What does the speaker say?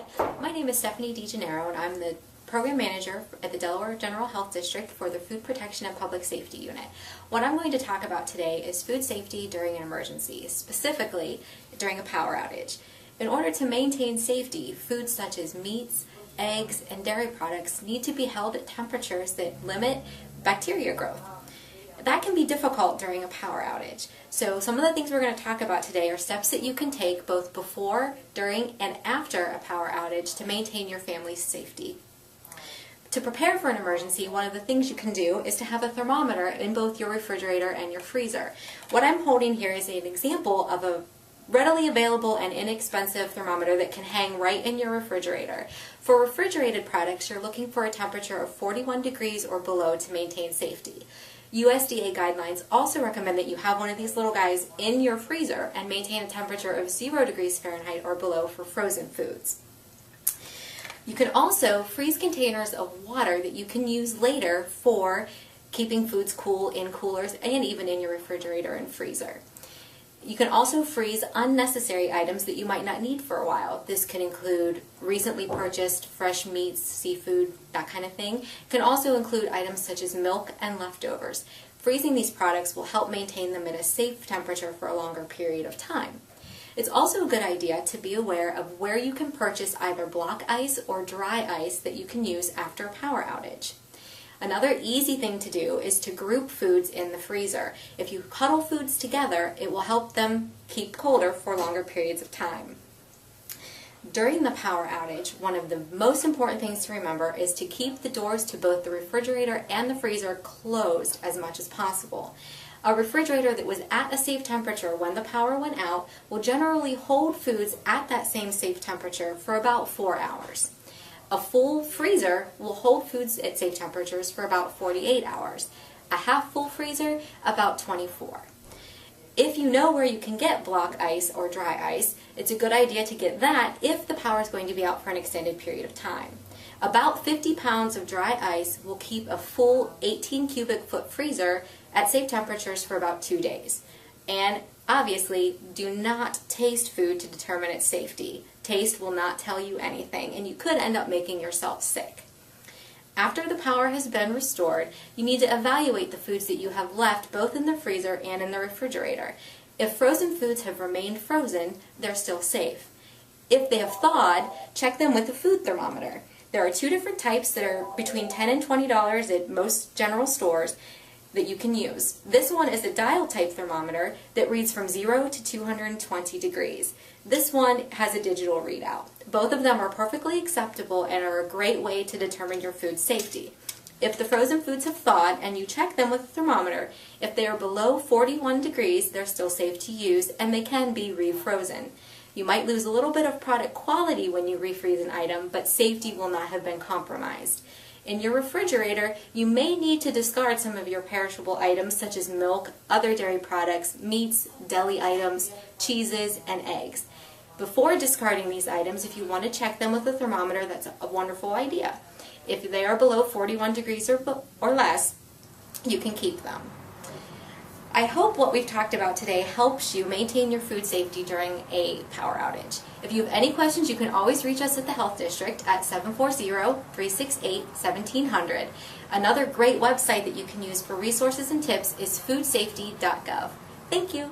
Hi, my name is Stephanie DeGennaro and I'm the Program Manager at the Delaware General Health District for the Food Protection and Public Safety Unit. What I'm going to talk about today is food safety during an emergency, specifically during a power outage. In order to maintain safety, foods such as meats, eggs, and dairy products need to be held at temperatures that limit bacteria growth. That can be difficult during a power outage. So some of the things we're going to talk about today are steps that you can take both before, during, and after a power outage to maintain your family's safety. To prepare for an emergency, one of the things you can do is to have a thermometer in both your refrigerator and your freezer. What I'm holding here is an example of a readily available and inexpensive thermometer that can hang right in your refrigerator. For refrigerated products, you're looking for a temperature of 41 degrees or below to maintain safety. USDA guidelines also recommend that you have one of these little guys in your freezer and maintain a temperature of 0 degrees Fahrenheit or below for frozen foods. You can also freeze containers of water that you can use later for keeping foods cool in coolers and even in your refrigerator and freezer. You can also freeze unnecessary items that you might not need for a while. This can include recently purchased fresh meats, seafood, that kind of thing. It can also include items such as milk and leftovers. Freezing these products will help maintain them at a safe temperature for a longer period of time. It's also a good idea to be aware of where you can purchase either block ice or dry ice that you can use after a power outage. Another easy thing to do is to group foods in the freezer. If you huddle foods together, it will help them keep colder for longer periods of time. During the power outage, one of the most important things to remember is to keep the doors to both the refrigerator and the freezer closed as much as possible. A refrigerator that was at a safe temperature when the power went out will generally hold foods at that same safe temperature for about 4 hours. A full freezer will hold foods at safe temperatures for about 48 hours. A half-full freezer, about 24. If you know where you can get block ice or dry ice, it's a good idea to get that if the power is going to be out for an extended period of time. About 50 pounds of dry ice will keep a full 18 cubic foot freezer at safe temperatures for about 2 days. And obviously, do not taste food to determine its safety. Taste will not tell you anything, and you could end up making yourself sick. After the power has been restored, you need to evaluate the foods that you have left both in the freezer and in the refrigerator. If frozen foods have remained frozen, they're still safe. If they have thawed, check them with a food thermometer. There are 2 different types that are between $10 and $20 at most general stores that you can use. This one is a dial type thermometer that reads from 0 to 220 degrees. This one has a digital readout. Both of them are perfectly acceptable and are a great way to determine your food safety. If the frozen foods have thawed and you check them with a thermometer, if they are below 41 degrees, they're still safe to use and they can be refrozen. You might lose a little bit of product quality when you refreeze an item, but safety will not have been compromised. In your refrigerator, you may need to discard some of your perishable items such as milk, other dairy products, meats, deli items, cheeses, and eggs. Before discarding these items, if you want to check them with a thermometer, that's a wonderful idea. If they are below 41 degrees or less, you can keep them. I hope what we've talked about today helps you maintain your food safety during a power outage. If you have any questions, you can always reach us at the Health District at 740-368-1700. Another great website that you can use for resources and tips is foodsafety.gov. Thank you.